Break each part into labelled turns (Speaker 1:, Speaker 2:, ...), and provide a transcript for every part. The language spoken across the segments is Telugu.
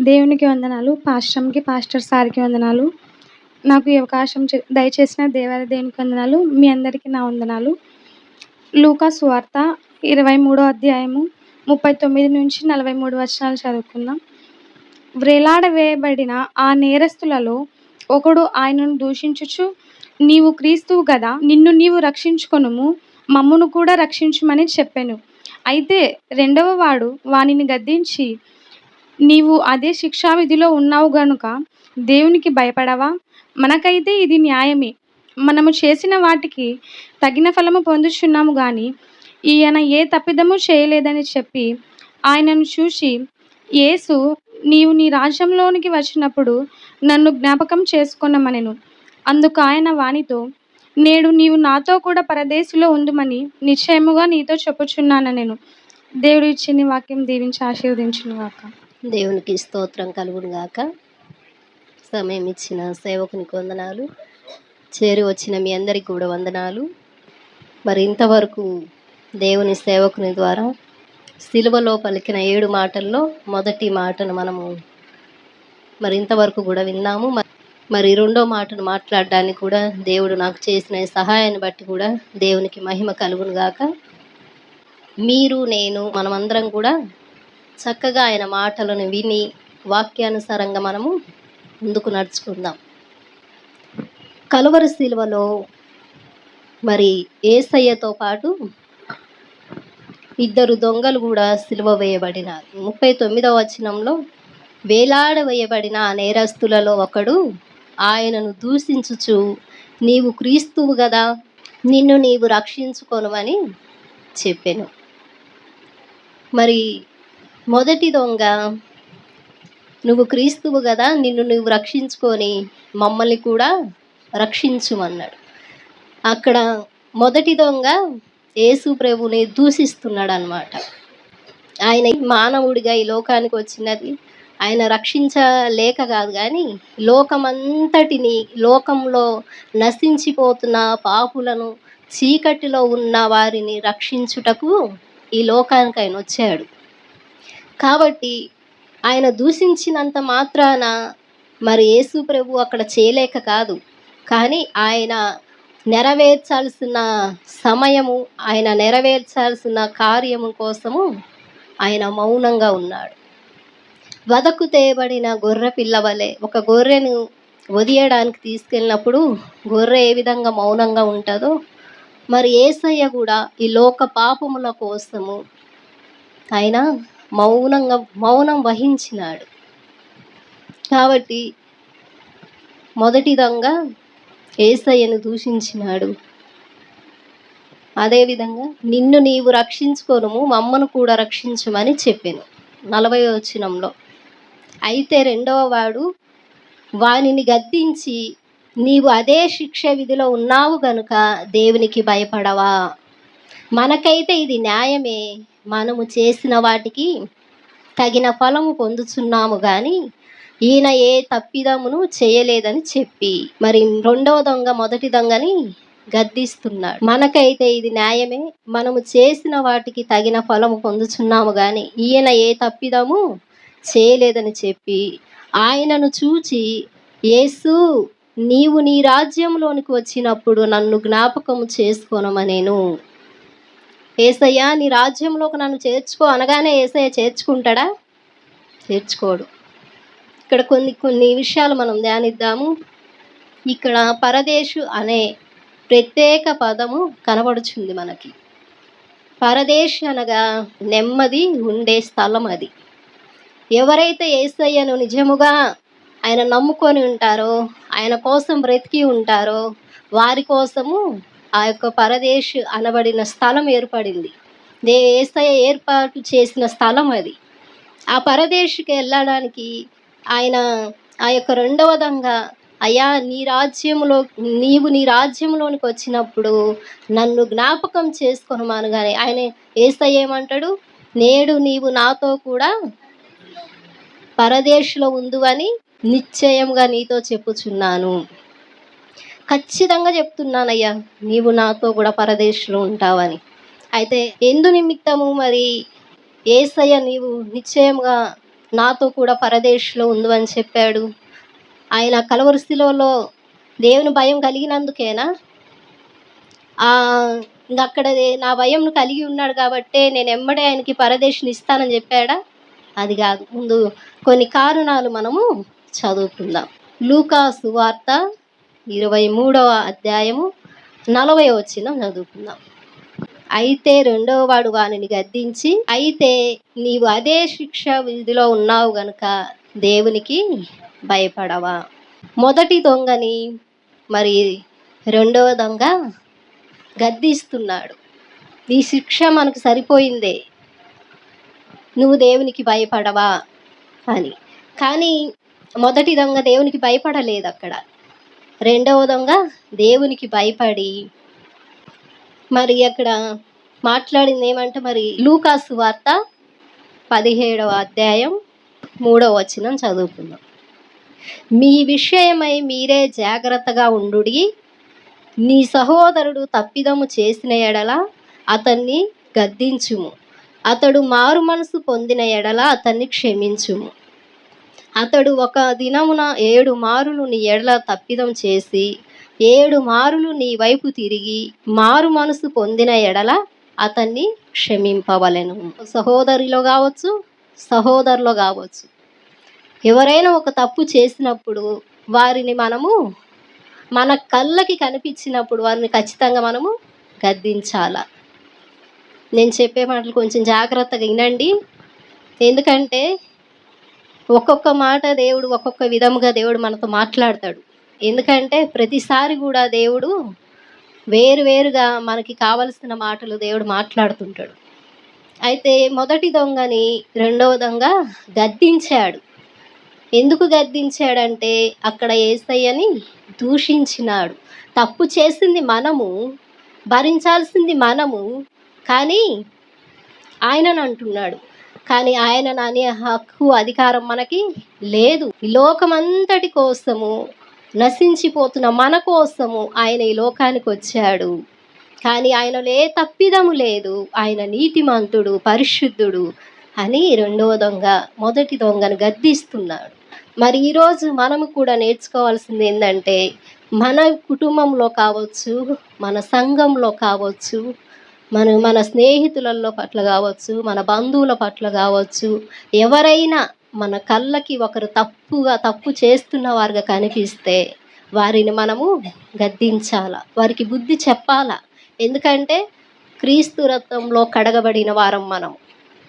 Speaker 1: దేవునికి వందనాలు. పాస్టర్ సార్‌కి వందనాలు. నాకు ఈ అవకాశం దయచేసిన దేవాది దేవునికి వందనాలు. మీ అందరికీ నా వందనాలు. లూకా సువార్త 23వ అధ్యాయము 39-43 వచనాలు చదువుకుందాం. వ్రేలాడవేయబడిన ఆ నేరస్తులలో ఒకడు ఆయనను దూషించుచు, నీవు క్రీస్తువు గదా, నిన్ను నీవు రక్షించుకొనుము, మమ్మును కూడా రక్షించుమని చెప్పెను. అయితే రెండవ వాడు వానిని గద్దించి, నీవు అదే శిక్షావిధిలో ఉన్నావు గనుక దేవునికి భయపడవా? మనకైతే ఇది న్యాయమే. మనము చేసిన వాటికి తగిన ఫలము పొందుచున్నాము గాని ఈయన ఏ తప్పిదము చేయలేదని చెప్పి ఆయనను చూసి, యేసు, నీవు నీ రాజ్యంలోనికి వచ్చినప్పుడు నన్ను జ్ఞాపకం చేసుకొనమనెను. అందుకు ఆయన వానితో, నేడు నీవు నాతో కూడా పరదేశిలో ఉందుమని నిశ్చయముగా నీతో చెప్పుచున్నానెను. దేవుడు ఇచ్చిన వాక్యం దీవించి ఆశీర్వదించును గాక.
Speaker 2: దేవునికి స్తోత్రం కలుగును గాక. సమయం ఇచ్చిన సేవకునికి వందనాలు. చేరి వచ్చిన మీ అందరికీ కూడా వందనాలు. మరి ఇంతవరకు దేవుని సేవకుని ద్వారా సిలువలో పలికిన 7 మాటల్లో మొదటి మాటను మనము మరి ఇంతవరకు కూడా విన్నాము. మరి రెండో మాటను మాట్లాడడానికి కూడా దేవుడు నాకు చేసిన సహాయాన్ని బట్టి కూడా దేవునికి మహిమ కలుగును గాక. మీరు, నేను, మనమందరం కూడా చక్కగా ఆయన మాటలను విని వాక్యానుసారంగా మనము ముందుకు నడుచుకుందాం. కలువరి సిలువలో మరి యేసయ్యతో పాటు 2 దొంగలు కూడా సిలువ వేయబడినారు. 39వ వచనంలో వేలాడవేయబడిన ఆ నేరస్తులలో ఒకడు ఆయనను దూషించుచు, నీవు క్రీస్తువు గదా, నిన్ను నీవు రక్షించుకొనుమని చెప్పెను. మరి మొదటి దొంగ, నువ్వు క్రీస్తువు కదా, నిన్ను నువ్వు రక్షించుకొని మమ్మల్ని కూడా రక్షించుమన్నాడు. అక్కడ మొదటి దొంగ యేసు ప్రభుని దూషిస్తున్నాడు అన్నమాట. ఆయన మానవుడిగా ఈ లోకానికి వచ్చినది ఆయన రక్షించలేక కాదు, కానీ లోకమంతటిని, లోకంలో నశించిపోతున్న పాపులను, చీకటిలో ఉన్న వారిని రక్షించుటకు ఈ లోకానికి ఆయన వచ్చాడు. కాబట్టి ఆయన దూషించినంత మాత్రాన మరి యేసు ప్రభు అక్కడ చేయలేక కాదు, కానీ ఆయన నెరవేర్చాల్సిన సమయము, ఆయన నెరవేర్చాల్సిన కార్యము కోసము ఆయన మౌనంగా ఉన్నాడు. వదకు తేయబడిన గొర్రె పిల్ల వలె ఒక గొర్రెను వదియడానికి తీసుకెళ్ళినప్పుడు గొర్రె ఏ విధంగా మౌనంగా ఉంటుందో, మరి యేసయ్య కూడా ఈ లోక పాపముల కోసము ఆయన మౌనం వహించినాడు. కాబట్టి మొదటి దొంగ యేసయ్యను దూషించినాడు. అదేవిధంగా నిన్ను నీవు రక్షించుకొనుము, మమ్మను కూడా రక్షించమని చెప్పాను 40వ వచనంలో. అయితే రెండవ వాడు వానిని గద్దించి, నీవు అదే శిక్ష విధిలో ఉన్నావు గనుక దేవునికి భయపడవా? మనకైతే ఇది న్యాయమే, మనము చేసిన వాటికి తగిన ఫలము పొందుతున్నాము కానీ ఈయన ఏ తప్పిదమును చేయలేదని చెప్పి మరి రెండవ దొంగ మొదటి దొంగని గద్దిస్తున్నాడు. మనకైతే ఇది న్యాయమే, మనము చేసిన వాటికి తగిన ఫలము పొందుతున్నాము కానీ ఈయన ఏ తప్పిదము చేయలేదని చెప్పి ఆయనను చూచి, యేసు, నీవు నీ రాజ్యంలోనికి వచ్చినప్పుడు నన్ను జ్ఞాపకము చేసుకోనమనేను. యేసయ్య, నీ రాజ్యంలోకి నన్ను చేర్చుకో అనగానే యేసయ్య చేర్చుకుంటాడా? చేర్చుకోడు. ఇక్కడ కొన్ని విషయాలు మనం ధ్యానిద్దాము. ఇక్కడ పరదేశు అనే ప్రత్యేక పదము కనబడుచుంది మనకి. పరదేశ్ అనగా నెమ్మది ఉండే స్థలం. అది ఎవరైతే యేసయ్యను నిజముగా ఆయన నమ్ముకొని ఉంటారో, ఆయన కోసం బ్రతికి ఉంటారో, వారి కోసము ఆ యొక్క పరదేశ్ అనబడిన స్థలం ఏర్పడింది. యేసయ్య ఏర్పాటు చేసిన స్థలం అది. ఆ పరదేశుకి వెళ్ళడానికి ఆయన ఆ యొక్క రెండవ దొంగ, అయ్యా, నీవు నీ రాజ్యంలోనికి వచ్చినప్పుడు నన్ను జ్ఞాపకం చేసుకొనమనగానే ఆయన యేసయ్య ఏమంటాడు? నేడు నీవు నాతో కూడా పరదేశులో ఉందువని నిశ్చయంగా నీతో చెప్పుచున్నాను. ఖచ్చితంగా చెప్తున్నానయ్యా, నీవు నాతో కూడా పరదేశులో ఉంటావని. అయితే ఎందు నిమిత్తము మరి యేసయ్య నీవు నిశ్చయంగా నాతో కూడా పరదేశంలో ఉండు అని చెప్పాడు. ఆయన కలువరి శిలువలో దేవుని భయం కలిగినందుకేనా? ఇంకక్కడ నా భయంను కలిగి ఉన్నాడు కాబట్టే నేను ఎమ్మడే ఆయనకి పరదేశం ఇస్తానని చెప్పాడా? అది కాదు. ముందు కొన్ని కారణాలు మనము చదువుకుందాం. లూకా సువార్త 23వ అధ్యాయము 40వ వచనం చదువుకుందాం. అయితే రెండవ వాడు వానిని గద్దించి, అయితే నీవు అదే శిక్ష విధిలో ఉన్నావు గనుక దేవునికి భయపడవా? మొదటి దొంగని మరి రెండవ దొంగ గద్దిస్తున్నాడు. ఈ శిక్ష మనకు సరిపోయిందే, నువ్వు దేవునికి భయపడవా అని. కానీ మొదటి దొంగ దేవునికి భయపడలేదు. అక్కడ రెండవ దొంగ దేవునికి భయపడి మరి అక్కడ మాట్లాడింది ఏమంటే, మరి లూకా సువార్త 17వ అధ్యాయం 3వ వచనం చదువుకుందాం. మీ విషయమై మీరే జాగ్రత్తగా ఉండుడి. నీ సహోదరుడు తప్పిదము చేసిన ఎడల అతన్ని గద్దించుము. అతడు మారు మనసు పొందిన ఎడల అతన్ని క్షమించుము. అతడు ఒక దినమున 7 మారులు నీ ఎడల తప్పిదం చేసి 7 మారులు నీ వైపు తిరిగి మారు మనసు పొందిన ఎడల అతన్ని క్షమింపవలెను. సహోదరిలో కావచ్చు, సహోదరులో కావచ్చు, ఎవరైనా ఒక తప్పు చేసినప్పుడు వారిని మనము మన కళ్ళకి కనిపించినప్పుడు వారిని ఖచ్చితంగా మనము గద్దించాల. నేను చెప్పే మాటలు కొంచెం జాగ్రత్తగా వినండి. ఎందుకంటే ఒక్కొక్క మాట దేవుడు ఒక్కొక్క విధముగా దేవుడు మనతో మాట్లాడతాడు. ఎందుకంటే ప్రతిసారి కూడా దేవుడు వేరువేరుగా మనకి కావలసిన మాటలు దేవుడు మాట్లాడుతుంటాడు. అయితే మొదటి దొంగని రెండవ దొంగ గద్దించాడు. ఎందుకు గద్దించాడంటే అక్కడ యేసయ్యని దూషించినాడు. తప్పు చేసింది మనము, భరించాల్సింది మనము, కానీ ఆయనను అంటున్నాడు. కానీ ఆయనను అనే హక్కు అధికారం మనకి లేదు. ఈ లోకమంతటి కోసము నశించిపోతున్న మన కోసము ఆయన ఈ లోకానికి వచ్చాడు. కానీ ఆయనలో ఏ తప్పిదము లేదు. ఆయన నీతిమంతుడు, పరిశుద్ధుడు అని రెండవ దొంగ మొదటి దొంగను గద్దిస్తున్నాడు. మరి ఈరోజు మనము కూడా నేర్చుకోవాల్సింది ఏంటంటే, మన కుటుంబంలో కావచ్చు, మన సంఘంలో కావచ్చు, మన స్నేహితులలో పట్ల కావచ్చు, మన బంధువుల పట్ల కావచ్చు, ఎవరైనా మన కళ్ళకి ఒకరు తప్పు చేస్తున్న వారుగా కనిపిస్తే వారిని మనము గద్దించాల, వారికి బుద్ధి చెప్పాల. ఎందుకంటే క్రీస్తు రక్తంలో కడగబడిన వారం మనం.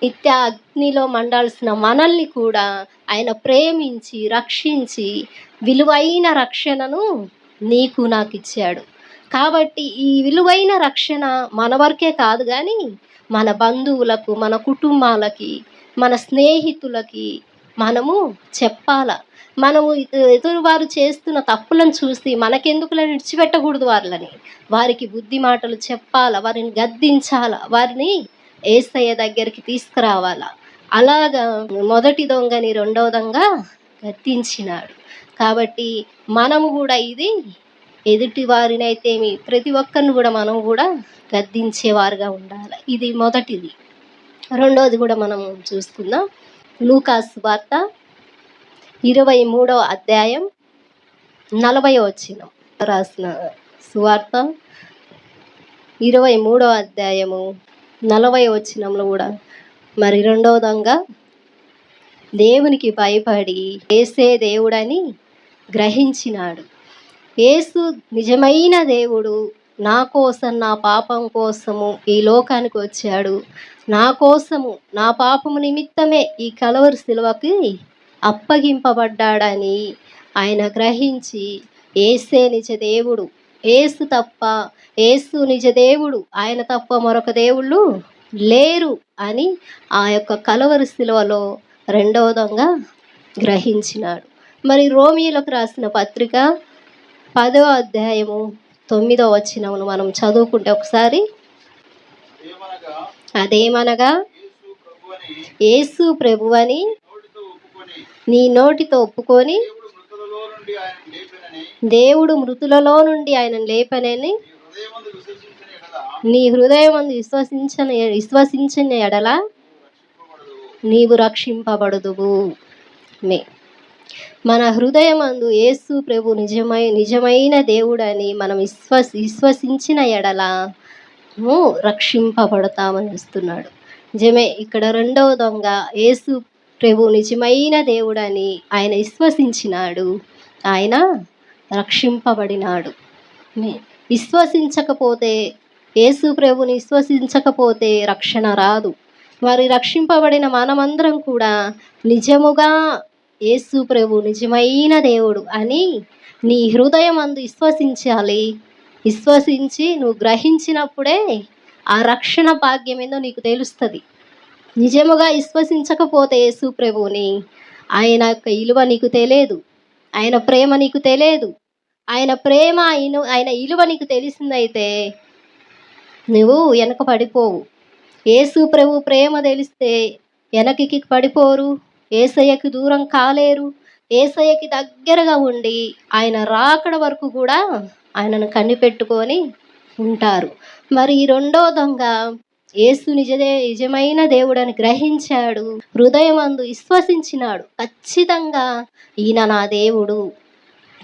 Speaker 2: నిత్య అగ్నిలో మండాల్సిన మనల్ని కూడా ఆయన ప్రేమించి రక్షించి విలువైన రక్షణను నీకు నాకు ఇచ్చాడు. కాబట్టి ఈ విలువైన రక్షణ మన వరకే కాదు, కానీ మన బంధువులకు, మన కుటుంబాలకి, మన స్నేహితులకి మనము చెప్పాల. మనము ఎదురువారు చేస్తున్న తప్పులను చూసి మనకెందుకులని విడిచిపెట్టకూడదు వాళ్ళని. వారికి బుద్ధి మాటలు చెప్పాల, వారిని గద్దించాల, వారిని యేసయ్య దగ్గరికి తీసుకురావాల. అలాగా మొదటి దొంగని రెండవ దొంగ గద్దించినాడు. కాబట్టి మనము కూడా ఇది ఎదుటి వారినైతేమి ప్రతి ఒక్కరిని కూడా మనం కూడా గద్దించేవారుగా ఉండాలి. ఇది మొదటిది. రెండోది కూడా మనం చూసుకుందాం. లూకా సువార్త 23వ అధ్యాయం 40వ వచనం రాసిన సువార్త 23వ అధ్యాయము 40వ వచనంలో కూడా మరి రెండవ దొంగ దేవునికి భయపడి యేసే దేవుడని గ్రహించినాడు. యేసు నిజమైన దేవుడు, నా కోసం, నా పాపం కోసము ఈ లోకానికి వచ్చాడు. నా కోసము, నా పాపము నిమిత్తమే ఈ కలువరి శిలువకి అప్పగింపబడ్డాడని ఆయన గ్రహించి యేసే నిజ దేవుడు, యేసు నిజ దేవుడు, ఆయన తప్ప మరొక దేవుళ్ళు లేరు అని ఆ యొక్క కలువరి శిలువలో రెండవ దొంగ గ్రహించినాడు. మరి రోమీయులకు రాసిన పత్రిక 10వ అధ్యాయము 9వ వచనమును మనం చదువుకుంటే ఒకసారి, అదేమనగా యేసు ప్రభువని నీ నోటితో ఒప్పుకొని దేవుడు మృతులలో నుండి ఆయన లేపనని నీ హృదయమందు విశ్వసించిన ఎడల నీవు రక్షింపబడుదువు. మే మన హృదయమందు యేసు ప్రభు నిజమైన దేవుడని మనం విశ్వసించిన ఎడల రక్షింపబడతామని ఇస్తున్నాడు. నిజమే, ఇక్కడ రెండవ దొంగ యేసు ప్రభు నిజమైన దేవుడని ఆయన విశ్వసించినాడు, ఆయన రక్షింపబడినాడు. విశ్వసించకపోతే, యేసు ప్రభుని విశ్వసించకపోతే రక్షణ రాదు. మరి రక్షింపబడిన మనమందరం కూడా నిజముగా యేసు ప్రభు నిజమైన దేవుడు అని నీ హృదయం అందు విశ్వసించాలి. విశ్వసించి నువ్వు గ్రహించినప్పుడే ఆ రక్షణ భాగ్యం ఏందో నీకు తెలుస్తుంది. నిజముగా విశ్వసించకపోతే యేసు ప్రభుని, ఆయన యొక్క విలువ నీకు తెలియదు, ఆయన ప్రేమ నీకు తెలియదు. ఆయన ప్రేమ ఆయన విలువ నీకు తెలిసిందైతే నువ్వు వెనక పడిపోవు. యేసు ప్రభు ప్రేమ తెలిస్తే వెనక్కి పడిపోరు, యేసయ్యకి దూరం కాలేరు. యేసయ్యకి దగ్గరగా ఉండి ఆయన రాకడ వరకు కూడా ఆయనను కనిపెట్టుకొని ఉంటారు. మరి ఈ రెండో దొంగ యేసు నిజమైన దేవుడని గ్రహించాడు, హృదయమందు విశ్వసించినాడు. ఖచ్చితంగా ఈయన నా దేవుడు,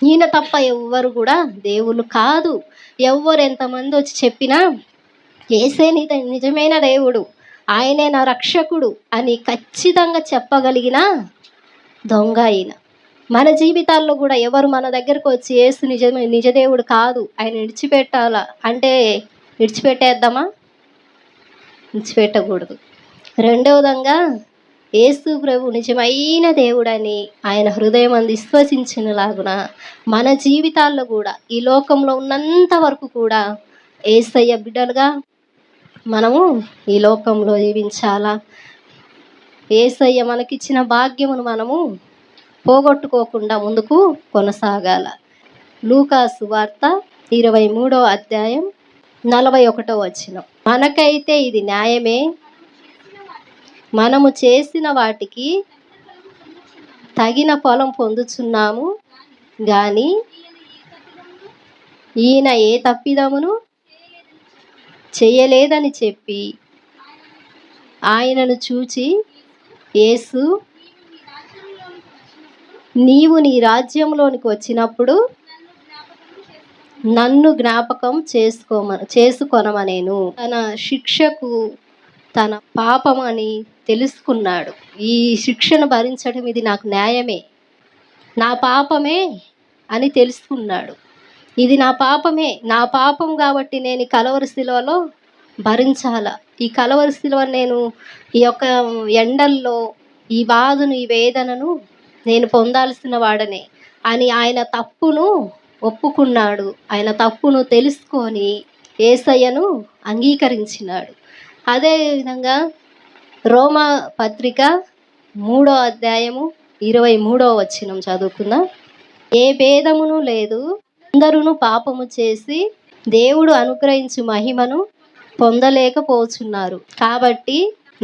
Speaker 2: ఈయన తప్ప ఎవ్వరు కూడా దేవుళ్ళు కాదు. ఎవ్వరు ఎంతమంది వచ్చి చెప్పినా యేసే నిజమైన దేవుడు, ఆయనే నా రక్షకుడు అని ఖచ్చితంగా చెప్పగలిగిన దొంగ ఆయన. మన జీవితాల్లో కూడా ఎవరు మన దగ్గరకు వచ్చి యేసు నిజదేవుడు కాదు, ఆయన విడిచిపెట్టాలా అంటే విడిచిపెట్టేద్దామా? విడిచిపెట్టకూడదు. రెండవ విధంగా యేసు ప్రభు నిజమైన దేవుడని ఆయన హృదయం అందు విశ్వసించినలాగున మన జీవితాల్లో కూడా ఈ లోకంలో ఉన్నంత వరకు కూడా యేసయ్య బిడ్డలుగా మనము ఈ లోకంలో జీవించాలా. యేసయ్య మనకిచ్చిన భాగ్యమును మనము పోగొట్టుకోకుండా ముందుకు కొనసాగాల. లూకా సువార్త 23వ అధ్యాయం 41వ వచనం. మనకైతే ఇది న్యాయమే, మనము చేసిన వాటికి తగిన ఫలం పొందుచున్నాము కానీ ఈయన ఏ తప్పిదమును చేయలేదని చెప్పి ఆయనను చూచి యేసు, నీవు నీ రాజ్యంలోనికి వచ్చినప్పుడు నన్ను జ్ఞాపకం చేసుకొనమనేను. తన శిక్షకు తన పాపమని తెలుసుకున్నాడు. ఈ శిక్షను భరించడం ఇది నాకు న్యాయమే, నా పాపమే అని తెలుసుకున్నాడు. ఇది నా పాపమే, నా పాపం కాబట్టి నేను ఈ కలవరి శిలువలో భరించాల. ఈ కలవరి శిలువ నేను ఈ యొక్క ఎండల్లో ఈ బాధను ఈ వేదనను నేను పొందాల్సిన వాడనే అని ఆయన తప్పును ఒప్పుకున్నాడు. ఆయన తప్పును తెలుసుకొని యేసయ్యను అంగీకరించినాడు. అదేవిధంగా రోమా పత్రిక 3వ అధ్యాయము 23వ వచనం చదువుకుందాం. ఏ భేదమును లేదు, అందరూ పాపము చేసి దేవుడు అనుగ్రహించు మహిమను పొందలేకపోతున్నారు. కాబట్టి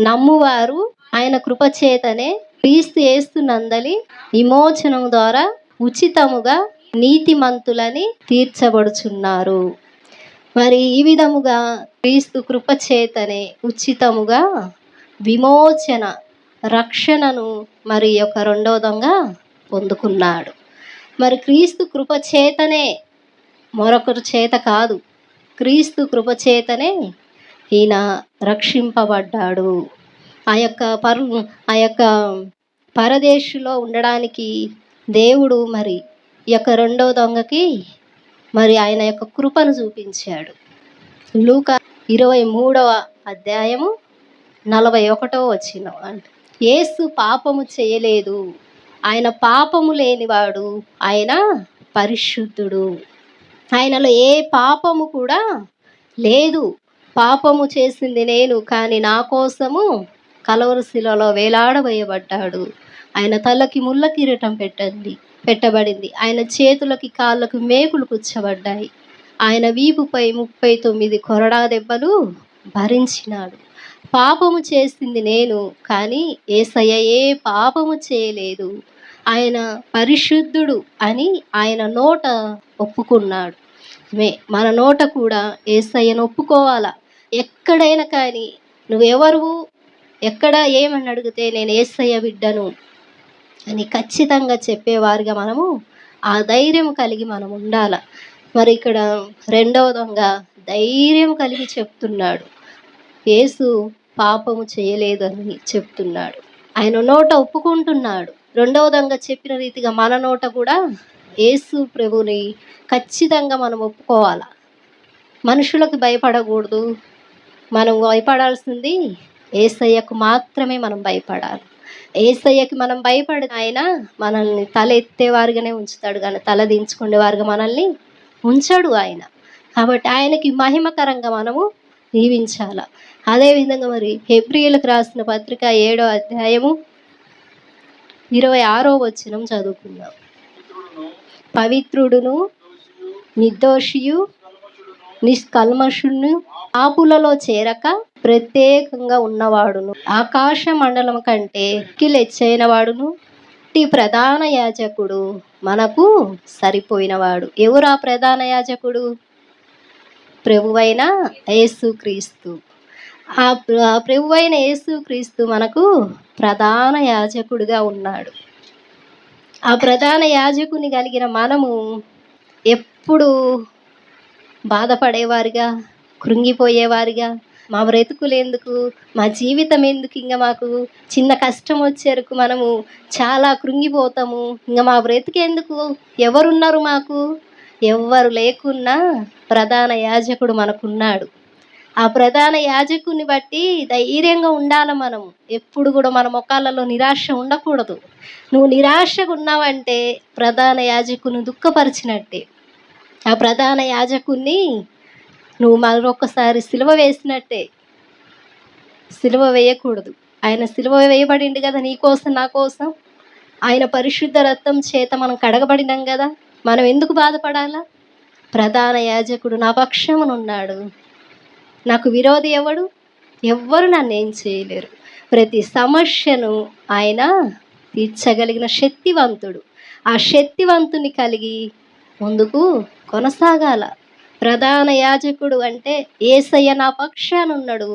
Speaker 2: నమ్మువారు ఆయన కృపచేతనే క్రీస్తు యేసునందలి విమోచనం ద్వారా ఉచితముగా నీతిమంతులని తీర్చబడుచున్నారు. మరి ఈ విధముగా క్రీస్తు కృపచేతనే ఉచితముగా విమోచన రక్షణను మరి యొక్క రెండో దొంగ పొందుకున్నాడు. మరి క్రీస్తు కృపచేతనే, మరొకరు చేత కాదు, క్రీస్తు కృపచేతనే ఈయన రక్షింపబడ్డాడు. ఆ యొక్క పరదేశులో ఉండడానికి దేవుడు మరి ఈ యొక్క రెండో దొంగకి మరి ఆయన యొక్క కృపను చూపించాడు. లూకా 23వ అధ్యాయము 41వ వచనం. అంటే యేసు పాపము చేయలేదు, ఆయన పాపము లేనివాడు, ఆయన పరిశుద్ధుడు, ఆయనలో ఏ పాపము కూడా లేదు. పాపము చేసింది నేను, కానీ నా కోసము కలవరి శిలలో వేలాడవేయబడ్డాడు. ఆయన తలకి ముళ్ళ కిరీటం పెట్టబడింది, ఆయన చేతులకి కాళ్ళకు మేకులు కుచ్చబడ్డాయి, ఆయన వీపుపై 39 కొరడా దెబ్బలు భరించినాడు. పాపము చేసింది నేను, కానీ యేసయ్య ఏ పాపము చేయలేదు, ఆయన పరిశుద్ధుడు అని ఆయన నోట ఒప్పుకున్నాడు. మన నోట కూడా యేసయ్యను ఒప్పుకోవాలా. ఎక్కడైనా కానీ నువ్వెవరు, ఎక్కడ ఏమని అడిగితే నేను యేసయ్య బిడ్డను, అని ఖచ్చితంగా చెప్పేవారుగా మనము ఆ ధైర్యం కలిగి మనం ఉండాల. మరి ఇక్కడ రెండవ దొంగ ధైర్యం కలిగి చెప్తున్నాడు. యేసు పాపము చేయలేదని చెప్తున్నాడు. ఆయన నోట ఒప్పుకుంటున్నాడు. రెండవ దొంగ చెప్పిన రీతిగా మన నోట కూడా యేసు ప్రభుని ఖచ్చితంగా మనం ఒప్పుకోవాల. మనుషులకు భయపడకూడదు. మనం భయపడాల్సింది యేసయ్యకు మాత్రమే మనం భయపడాలి. యేసయ్యకి మనం భయపడిన ఆయన మనల్ని తల ఎత్తేవారుగానే ఉంచుతాడు, కానీ తల దించుకునేవారుగా మనల్ని ఉంచాడు ఆయన. కాబట్టి ఆయనకి మహిమకరంగా మనము జీవించాల. అదేవిధంగా మరి హెబ్రీయులకు రాసిన పత్రిక 7వ అధ్యాయము 26వ వచనం చదువుకుందాం. పవిత్రుడును నిర్దోషియు నిష్కల్మషును పాపులలో చేరక ప్రత్యేకంగా ఉన్నవాడును ఆకాశ మండలం కంటే కిలెచ్చైన వాడును ఈ ప్రధాన యాజకుడు మనకు సరిపోయినవాడు. ఎవరు ఆ ప్రధాన యాజకుడు? ప్రభువైన యేసుక్రీస్తు. ఆ ప్రభువైన యేసుక్రీస్తు మనకు ప్రధాన యాజకుడిగా ఉన్నాడు. ఆ ప్రధాన యాజకుని కలిగిన మనము ఎప్పుడు బాధపడేవారుగా, కృంగిపోయేవారుగా, మా బ్రతుకులు ఎందుకు, మా జీవితం ఎందుకు, ఇంకా మాకు చిన్న కష్టం వచ్చేరకు మనము చాలా కృంగిపోతాము. ఇంకా మా బ్రతుకెందుకు, ఎవరున్నారు మాకు? ఎవ్వరు లేకున్నా ప్రధాన యాజకుడు మనకున్నాడు. ఆ ప్రధాన యాజకుని బట్టి ధైర్యంగా ఉండాలి. మనం ఎప్పుడు కూడా మన ముఖాలలో నిరాశ ఉండకూడదు. నువ్వు నిరాశగా ఉన్నావంటే ప్రధాన యాజకుని దుఃఖపరిచినట్టే. ఆ ప్రధాన యాజకుని నువ్వు మరొకసారి సిలువ వేసినట్టే. సిలువ వేయకూడదు. ఆయన సిలువ వేయబడిండు కదా నీ కోసం, నా కోసం. ఆయన పరిశుద్ధ రక్తం చేత మనం కడగబడినాం కదా, మనం ఎందుకు బాధపడాలా? ప్రధాన యాజకుడు నా పక్షమునున్నాడు, నాకు విరోధి ఎవడు? ఎవ్వరు నన్ను ఏం చేయలేరు. ప్రతి సమస్యను ఆయన తీర్చగలిగిన శక్తివంతుడు. ఆ శక్తివంతుని కలిగి ముందుకు కొనసాగాల. ప్రధాన యాజకుడు అంటే యేసయ్య నా పక్షానున్నాడు,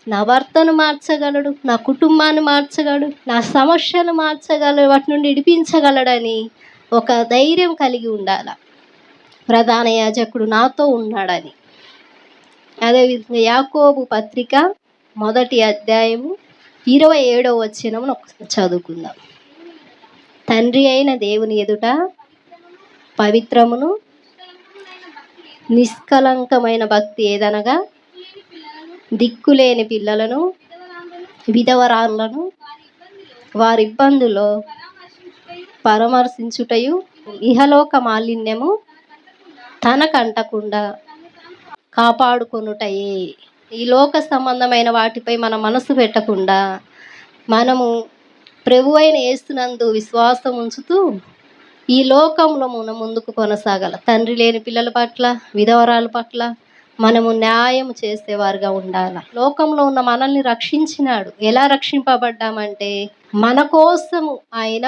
Speaker 2: నా భర్తను మార్చగలడు, నా కుటుంబాన్ని మార్చగలడు, నా సమస్యను మార్చగలడు, వాటి నుండి విడిపించగలడని ఒక ధైర్యం కలిగి ఉండాల. ప్రధాన యాజకుడు నాతో ఉన్నాడని. అదేవిధంగా యాకోబు పత్రిక 1వ అధ్యాయము 27వ వచనమును చదువుకుందాం. తండ్రి అయిన దేవుని ఎదుట పవిత్రమును నిష్కలంకమైన భక్తి ఏదనగా దిక్కులేని పిల్లలను, విధవరాళ్లను వారి ఇబ్బందుల్లో పరామర్శించుటయు, ఇహలోక మాలిన్యము తనకంటకుండా కాపాడుకొనుటయే. ఈ లోక సంబంధమైన వాటిపై మన మనసు పెట్టకుండా మనము ప్రభువైన యేసునందు విశ్వాసం ఉంచుతూ ఈ లోకంలో మనం ముందుకు కొనసాగాల. తండ్రి లేని పిల్లల పట్ల, విధవరాల పట్ల మనము న్యాయం చేసేవారుగా ఉండాల. లోకంలో ఉన్న మనల్ని రక్షించినాడు. ఎలా రక్షింపబడ్డామంటే మన కోసము ఆయన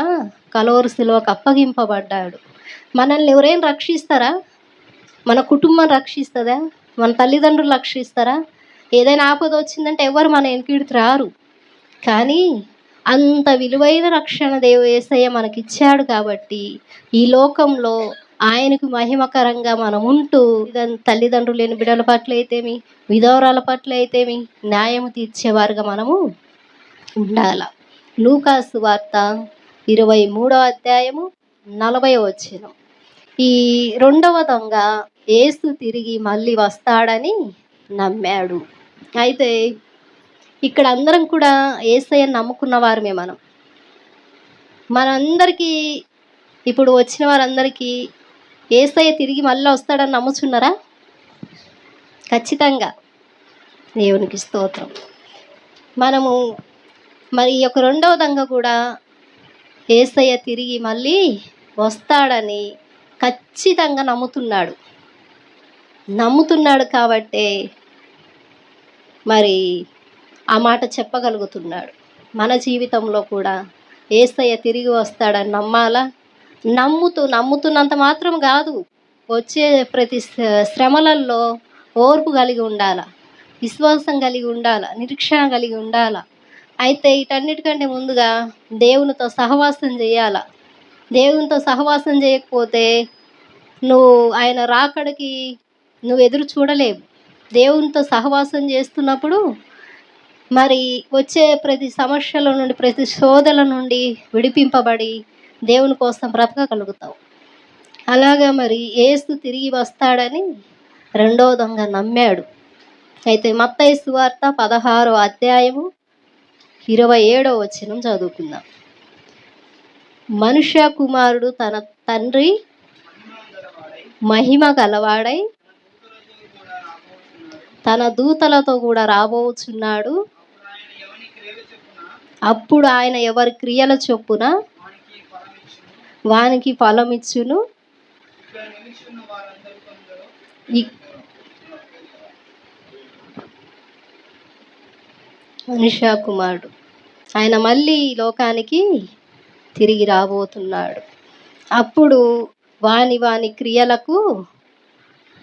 Speaker 2: కల్వరి సిలువకు అప్పగింపబడ్డాడు. మనల్ని ఎవరైనా రక్షిస్తారా? మన కుటుంబం రక్షిస్తుందా? మన తల్లిదండ్రులు రక్షిస్తారా? ఏదైనా ఆపద వచ్చిందంటే ఎవరు మన వెనకిడికి రారు. కానీ అంత విలువైన రక్షణ యేసయ్య మనకిచ్చాడు. కాబట్టి ఈ లోకంలో ఆయనకు మహిమకరంగా మనం ఉంటూ తల్లిదండ్రులు లేని బిడ్డల పట్ల అయితేమి, విధవరాల పట్ల అయితేమి న్యాయం తీర్చేవారుగా మనము ఉండాల. లూకాసు వార్త 23వ అధ్యాయము 40వ వచనం. ఈ రెండవ దొంగ యేసు తిరిగి మళ్ళీ వస్తాడని నమ్మాడు. అయితే ఇక్కడ అందరం కూడా యేసయ్యను నమ్ముకున్న వారమే. మనందరికీ ఇప్పుడు వచ్చిన వారందరికీ యేసయ్య తిరిగి మళ్ళీ వస్తాడని నమ్ముచున్నారా? ఖచ్చితంగా. దేవునికి స్తోత్రం. మనము మరి ఈ యొక్క రెండవ దొంగ కూడా యేసయ్య తిరిగి మళ్ళీ వస్తాడని ఖచ్చితంగా నమ్ముతున్నాడు కాబట్టే మరి ఆ మాట చెప్పగలుగుతున్నాడు. మన జీవితంలో కూడా యేసయ్య తిరిగి వస్తాడని నమ్మాలా. నమ్ముతున్నంత మాత్రం కాదు, వచ్చే ప్రతి శ్రమలలో ఓర్పు కలిగి ఉండాల, విశ్వాసం కలిగి ఉండాల, నిరీక్షణ కలిగి ఉండాల. అయితే వీటన్నిటికంటే ముందుగా దేవునితో సహవాసం చేయాల. దేవునితో సహవాసం చేయకపోతే నువ్వు ఆయన రాకడికి నువ్వు ఎదురు చూడలేవు. దేవునితో సహవాసం చేస్తున్నప్పుడు మరి వచ్చే ప్రతి సమస్యల నుండి, ప్రతి శోధల నుండి విడిపింపబడి దేవుని కోసం బ్రతకగలుగుతావు. అలాగా మరి యేసు తిరిగి వస్తాడని రెండో దొంగ నమ్మాడు. అయితే మత్తయి సువార్త 16వ అధ్యాయము 27వ వచనం చదువుకుందాం. మనుష్య కుమారుడు తన తండ్రి మహిమ గలవాడై తన దూతలతో కూడా రాబోచున్నాడు. అప్పుడు ఆయన ఎవరి క్రియల చొప్పున వానికి ఫలమిచ్చును. మనుష్య కుమారుడు ఆయన మళ్ళీ ఈ లోకానికి తిరిగి రాబోతున్నాడు. అప్పుడు వాని క్రియలకు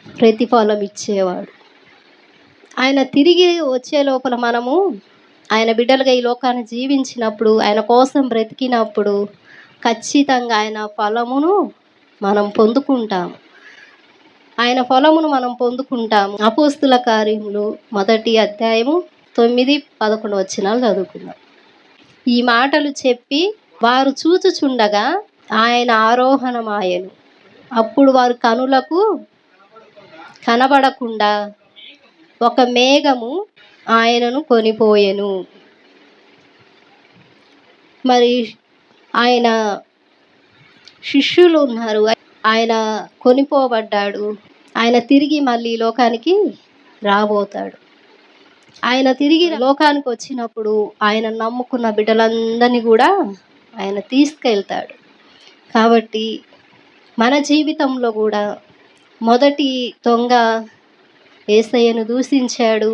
Speaker 2: ప్రతిఫలం ఇచ్చేవాడు. ఆయన తిరిగి వచ్చే లోపల మనము ఆయన బిడ్డలుగా ఈ లోకాన్ని జీవించినప్పుడు, ఆయన కోసం బ్రతికినప్పుడు ఖచ్చితంగా ఆయన ఫలమును మనం పొందుకుంటాము. ఆయన ఫలమును మనం పొందుకుంటాము. అపోస్తుల కార్యములు 1వ అధ్యాయము 9-11 వచనాలు చదువుకుందాం. ఈ మాటలు చెప్పి వారు చూచుచుండగా ఆయన ఆరోహణమాయెను. అప్పుడు వారు కనులకు కనబడకుండా ఒక మేఘము ఆయనను కొనిపోయెను. మరి ఆయన శిష్యులు ఉన్నారు. ఆయన కొనిపోబడ్డాడు. ఆయన తిరిగి మళ్ళీ లోకానికి రాబోతాడు. ఆయన తిరిగి లోకానికి వచ్చినప్పుడు ఆయన నమ్ముకున్న బిడ్డలందరినీ కూడా ఆయన తీసుకెళ్తాడు. కాబట్టి మన జీవితంలో కూడా మొదటి దొంగ యేసయ్యను దూషించాడు,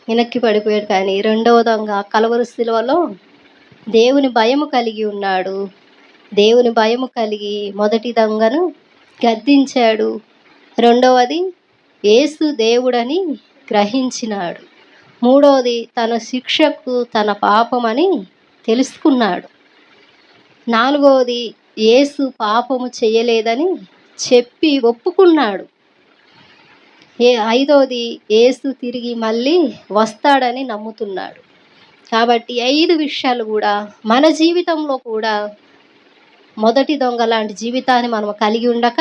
Speaker 2: వెనక్కి పడిపోయాడు. కానీ రెండవ దొంగ కలవరి శిలువలో దేవుని భయము కలిగి ఉన్నాడు. దేవుని భయము కలిగి మొదటి దొంగను గద్దించాడు. రెండవది యేసు దేవుడని గ్రహించినాడు. మూడవది తన శిక్షకు తన పాపమని తెలుసుకున్నాడు. నాలుగవది యేసు పాపము చేయలేదని చెప్పి ఒప్పుకున్నాడు. ఐదవది యేసు తిరిగి మళ్ళీ వస్తాడని నమ్ముతున్నాడు. కాబట్టి 5 విషయాలు కూడా మన జీవితంలో కూడా మొదటి దొంగ లాంటి జీవితాన్ని మనం కలిగి ఉండక,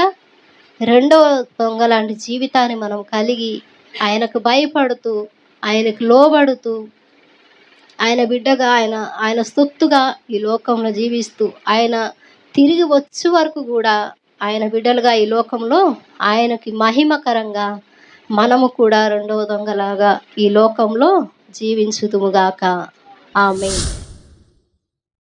Speaker 2: రెండవ దొంగ లాంటి జీవితాన్ని మనం కలిగి ఆయనకు భయపడుతూ, ఆయనకు లోబడుతూ, ఆయన బిడ్డగా ఆయన సొత్తుగా ఈ లోకంలో జీవిస్తూ, ఆయన తిరిగి వచ్చే వరకు కూడా ఆయన బిడ్డలుగా ఈ లోకంలో ఆయనకి మహిమకరంగా మనము కూడా రెండవ దొంగలాగా ఈ లోకంలో జీవించుదుముగాక. ఆమేన్.